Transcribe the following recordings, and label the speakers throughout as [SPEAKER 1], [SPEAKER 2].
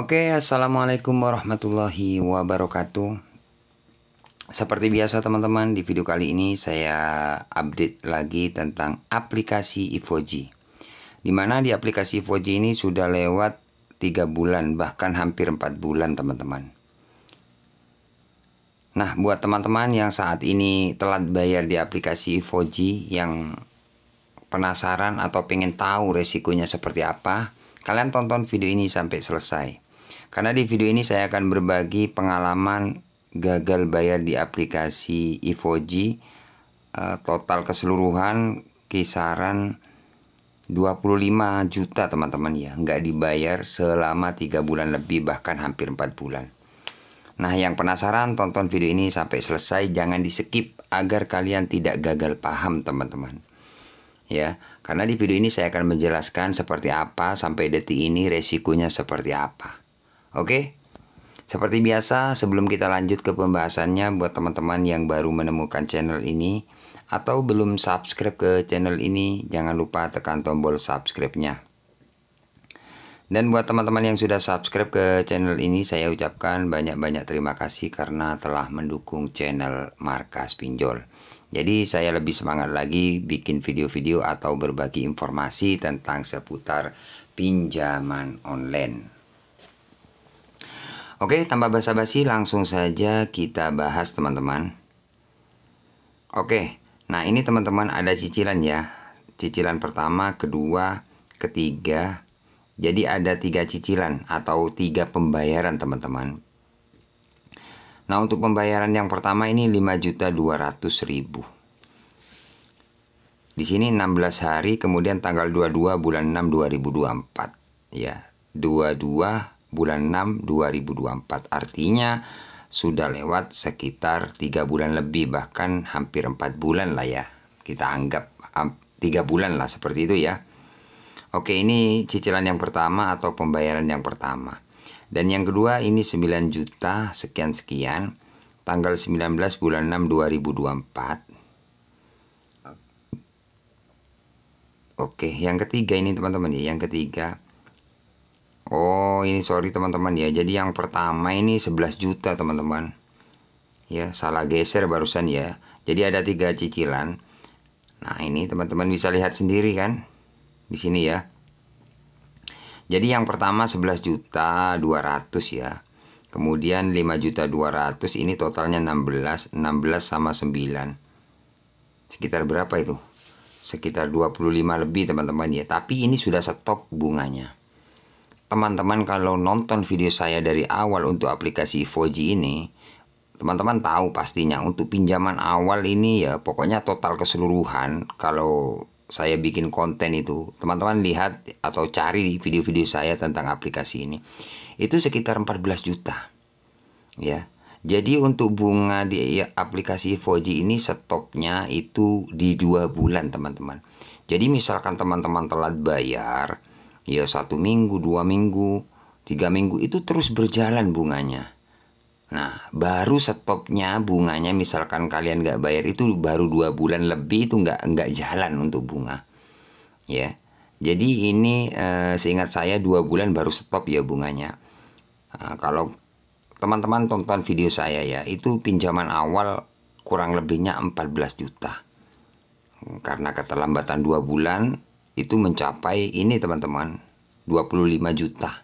[SPEAKER 1] Oke, assalamualaikum warahmatullahi wabarakatuh. Seperti biasa teman-teman, di video kali ini saya update lagi tentang aplikasi Evoji. Dimana di aplikasi Evoji ini sudah lewat 3 bulan, bahkan hampir 4 bulan teman-teman. Nah, buat teman-teman yang saat ini telat bayar di aplikasi Evoji, yang penasaran atau pengen tahu resikonya seperti apa, kalian tonton video ini sampai selesai. Karena di video ini saya akan berbagi pengalaman gagal bayar di aplikasi Evoji, total keseluruhan kisaran 25 juta teman-teman ya, nggak dibayar selama 3 bulan lebih, bahkan hampir 4 bulan. Nah, yang penasaran tonton video ini sampai selesai, jangan di skip agar kalian tidak gagal paham teman-teman. Ya, karena di video ini saya akan menjelaskan seperti apa sampai detik ini resikonya seperti apa. Oke? Seperti biasa, sebelum kita lanjut ke pembahasannya, buat teman-teman yang baru menemukan channel ini atau belum subscribe ke channel ini, jangan lupa tekan tombol subscribe-nya. Dan buat teman-teman yang sudah subscribe ke channel ini, saya ucapkan banyak-banyak terima kasih karena telah mendukung channel Markas Pinjol. Jadi saya lebih semangat lagi bikin video-video atau berbagi informasi tentang seputar pinjaman online. Oke, tanpa basa-basi langsung saja kita bahas teman-teman. Oke, nah ini teman-teman ada cicilan ya. Cicilan pertama, kedua, ketiga. Jadi ada 3 cicilan atau 3 pembayaran teman-teman. Nah, untuk pembayaran yang pertama ini 5.200.000. Di sini 16 hari, kemudian tanggal 22 bulan 6 2024. Ya, 22 bulan 6 2024. Artinya sudah lewat sekitar 3 bulan lebih, bahkan hampir 4 bulan lah ya. Kita anggap 3 bulan lah seperti itu ya. Oke, ini cicilan yang pertama atau pembayaran yang pertama. Dan yang kedua ini 9 juta sekian-sekian, tanggal 19 bulan 6 2024. Oke, yang ketiga ini teman-teman ya, yang ketiga. Oh, ini sorry teman-teman ya. Jadi yang pertama ini 11 juta teman-teman. Ya, salah geser barusan ya. Jadi ada 3 cicilan. Nah, ini teman-teman bisa lihat sendiri kan di sini ya. Jadi yang pertama 11.200.000 ya. Kemudian 5.200.000, ini totalnya 16 sama 9. Sekitar berapa itu? Sekitar 25 lebih teman-teman ya. Tapi ini sudah stop bunganya. Teman-teman kalau nonton video saya dari awal untuk aplikasi Evoji ini, teman-teman tahu pastinya untuk pinjaman awal ini ya, pokoknya total keseluruhan kalau saya bikin konten itu, teman-teman lihat atau cari video-video saya tentang aplikasi ini, itu sekitar 14 juta. Ya. Jadi untuk bunga di aplikasi Evoji ini stopnya itu di 2 bulan teman-teman. Jadi misalkan teman-teman telat bayar, ya 1 minggu, 2 minggu, 3 minggu itu terus berjalan bunganya. Nah, baru stopnya bunganya misalkan kalian nggak bayar itu baru 2 bulan lebih, itu nggak jalan untuk bunga. Ya, jadi ini seingat saya 2 bulan baru stop ya bunganya. Kalau teman-teman tonton video saya ya, itu pinjaman awal kurang lebihnya 14 juta. Karena keterlambatan 2 bulan itu mencapai ini teman-teman 25 juta.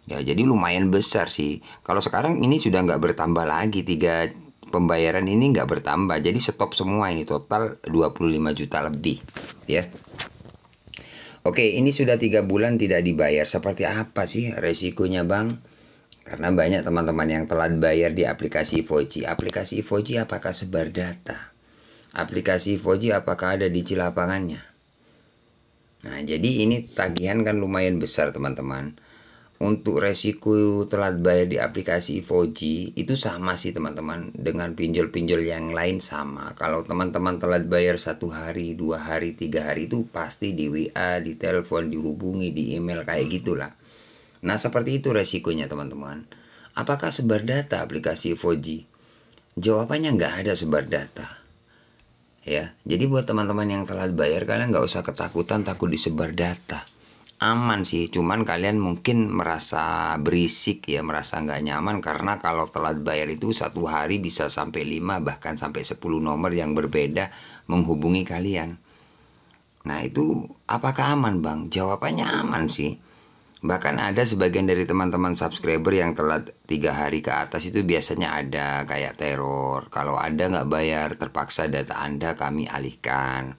[SPEAKER 1] Ya, jadi lumayan besar sih. Kalau sekarang ini sudah nggak bertambah lagi, 3 pembayaran ini nggak bertambah. Jadi stop semua, ini total 25 juta lebih ya. Oke, ini sudah 3 bulan tidak dibayar. Seperti apa sih resikonya bang? Karena banyak teman-teman yang telat bayar di aplikasi Evoji. Aplikasi Evoji apakah sebar data? Aplikasi Evoji apakah ada di lapangannya? Nah, jadi ini tagihan kan lumayan besar teman-teman. Untuk resiko telat bayar di aplikasi Evoji itu sama sih teman-teman, dengan pinjol-pinjol yang lain sama. Kalau teman-teman telat bayar 1 hari, 2 hari, 3 hari itu pasti di WA, di telepon, dihubungi, di email kayak gitulah. Nah, seperti itu resikonya teman-teman. Apakah sebar data aplikasi Evoji? Jawabannya nggak ada sebar data. Ya, jadi buat teman-teman yang telat bayar, kalian nggak usah ketakutan takut disebar data. aman sih, cuman kalian mungkin merasa berisik ya, merasa nggak nyaman karena kalau telat bayar itu satu hari bisa sampai 5 bahkan sampai 10 nomor yang berbeda menghubungi kalian. Nah itu apakah aman bang? Jawabannya aman sih. Bahkan ada sebagian dari teman-teman subscriber yang telat 3 hari ke atas itu biasanya ada kayak teror. Kalau Anda nggak bayar terpaksa data Anda kami alihkan.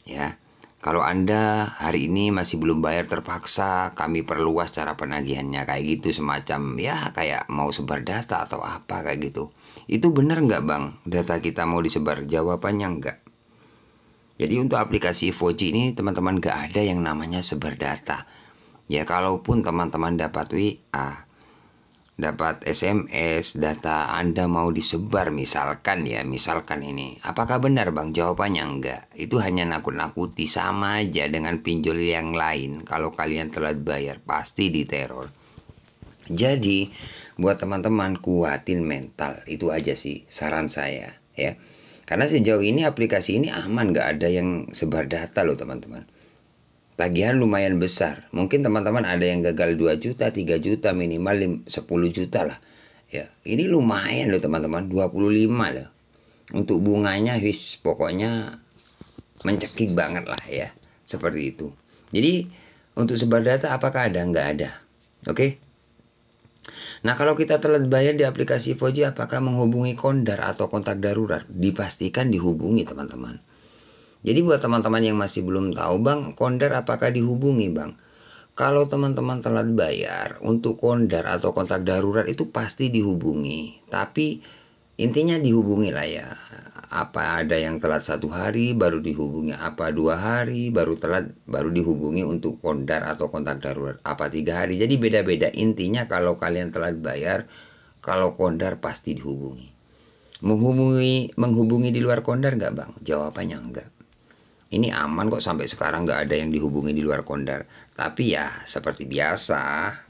[SPEAKER 1] Ya. Kalau Anda hari ini masih belum bayar terpaksa kami perluas cara penagihannya kayak gitu, semacam ya kayak mau sebar data atau apa kayak gitu. Itu benar nggak bang? Data kita mau disebar? Jawabannya enggak. Jadi untuk aplikasi Voji ini teman-teman nggak ada yang namanya sebar data. Ya kalaupun teman-teman dapat WA, dapat SMS, data Anda mau disebar misalkan ya, misalkan ini. Apakah benar bang? Jawabannya enggak. Itu hanya nakut-nakuti, sama aja dengan pinjol yang lain. Kalau kalian telat bayar pasti diteror. Jadi buat teman-teman kuatin mental, itu aja sih saran saya ya. Karena sejauh ini aplikasi ini aman, nggak ada yang sebar data loh teman-teman. Tagihan lumayan besar. Mungkin teman-teman ada yang gagal 2 juta, 3 juta, minimal 10 juta lah. Ya, ini lumayan loh teman-teman, 25 loh. Untuk bunganya pokoknya mencekik banget lah ya. Seperti itu. Jadi untuk sebar data apakah ada? Nggak ada. Oke? Nah kalau kita telat bayar di aplikasi Voji, apakah menghubungi kondar atau kontak darurat? Dipastikan dihubungi teman-teman. Jadi buat teman-teman yang masih belum tahu bang, kondar apakah dihubungi bang? Kalau teman-teman telat bayar untuk kondar atau kontak darurat itu pasti dihubungi. Tapi intinya dihubungi lah ya. Apa ada yang telat 1 hari baru dihubungi, apa 2 hari baru telat baru dihubungi untuk kondar atau kontak darurat, apa 3 hari. Jadi beda-beda. Intinya kalau kalian telat bayar, kalau kondar pasti dihubungi. Menghubungi di luar kondar nggak bang? Jawabannya enggak. Ini aman kok, sampai sekarang nggak ada yang dihubungi di luar kondar. Tapi ya seperti biasa,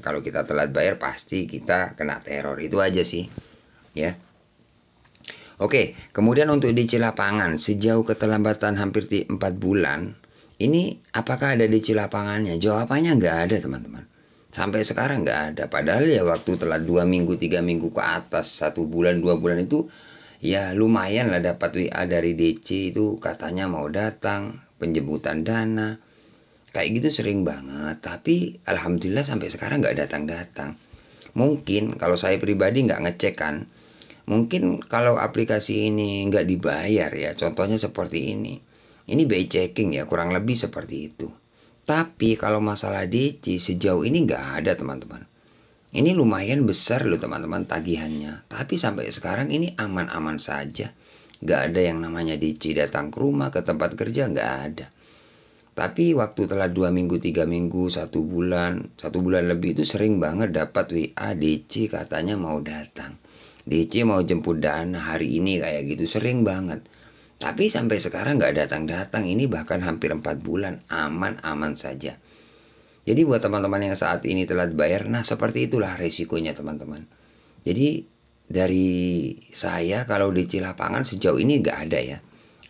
[SPEAKER 1] kalau kita telat bayar pasti kita kena teror. Itu aja sih ya. Oke, kemudian untuk DC lapangan, sejauh keterlambatan hampir 4 bulan, ini apakah ada DC lapangannya? Jawabannya nggak ada teman-teman. Sampai sekarang nggak ada. Padahal ya waktu telat 2 minggu, 3 minggu ke atas, 1 bulan, 2 bulan itu ya lumayan lah dapat WA dari DC itu katanya mau datang, penjemputan dana. Kayak gitu sering banget. Tapi alhamdulillah sampai sekarang nggak datang-datang. Mungkin kalau saya pribadi nggak ngecek kan. Mungkin kalau aplikasi ini nggak dibayar ya. Contohnya seperti ini. Ini BI checking ya, kurang lebih seperti itu. Tapi kalau masalah DC sejauh ini nggak ada teman-teman. Ini lumayan besar loh teman-teman tagihannya. Tapi sampai sekarang ini aman-aman saja. Gak ada yang namanya DC datang ke rumah, ke tempat kerja, gak ada. Tapi waktu telah 2 minggu, 3 minggu, 1 bulan, 1 bulan lebih itu sering banget dapat WA DC katanya mau datang. DC mau jemput dana hari ini kayak gitu, sering banget. Tapi sampai sekarang gak datang-datang. Ini bahkan hampir 4 bulan, aman-aman saja. Jadi buat teman-teman yang saat ini telat bayar, nah seperti itulah resikonya teman-teman. Jadi dari saya kalau DC lapangan sejauh ini nggak ada ya,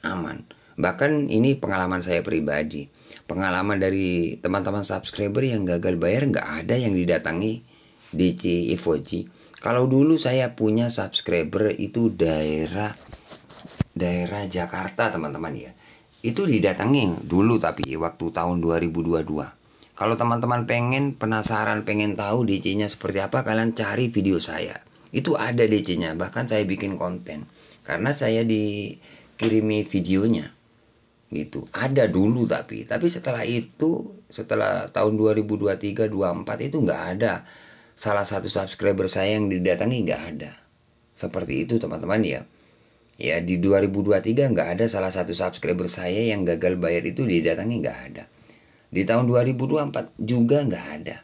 [SPEAKER 1] aman. Bahkan ini pengalaman saya pribadi, pengalaman dari teman-teman subscriber yang gagal bayar nggak ada yang didatangi DC Voji. Kalau dulu saya punya subscriber itu daerah Jakarta teman-teman ya, itu didatangi dulu tapi waktu tahun 2022. Kalau teman-teman penasaran, pengen tahu DC-nya seperti apa, kalian cari video saya. Itu ada DC-nya, bahkan saya bikin konten. Karena saya dikirimi videonya. Gitu. Ada dulu tapi setelah itu, setelah tahun 2023, 2024 itu nggak ada. Salah satu subscriber saya yang didatangi nggak ada. Seperti itu teman-teman ya. Ya di 2023 nggak ada salah satu subscriber saya yang gagal bayar itu didatangi, nggak ada. Di tahun 2024 juga nggak ada.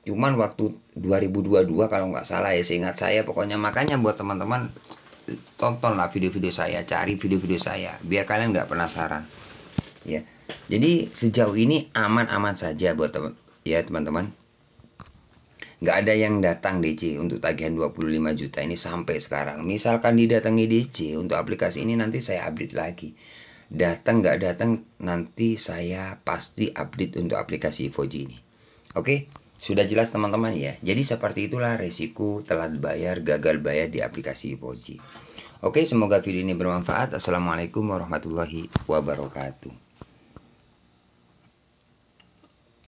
[SPEAKER 1] Cuman waktu 2022 kalau nggak salah ya, seingat saya pokoknya. Makanya buat teman-teman tontonlah video-video saya, cari video-video saya biar kalian nggak penasaran ya. Jadi sejauh ini aman-aman saja buat teman-teman. Nggak ada yang datang DC untuk tagihan 25 juta ini sampai sekarang. Misalkan didatangi DC untuk aplikasi ini, nanti saya update lagi. Datang nggak datang, nanti saya pasti update untuk aplikasi Evoji ini. Oke, sudah jelas teman-teman ya. Jadi seperti itulah resiko telat bayar, gagal bayar di aplikasi Evoji. Oke, semoga video ini bermanfaat. Assalamualaikum warahmatullahi wabarakatuh.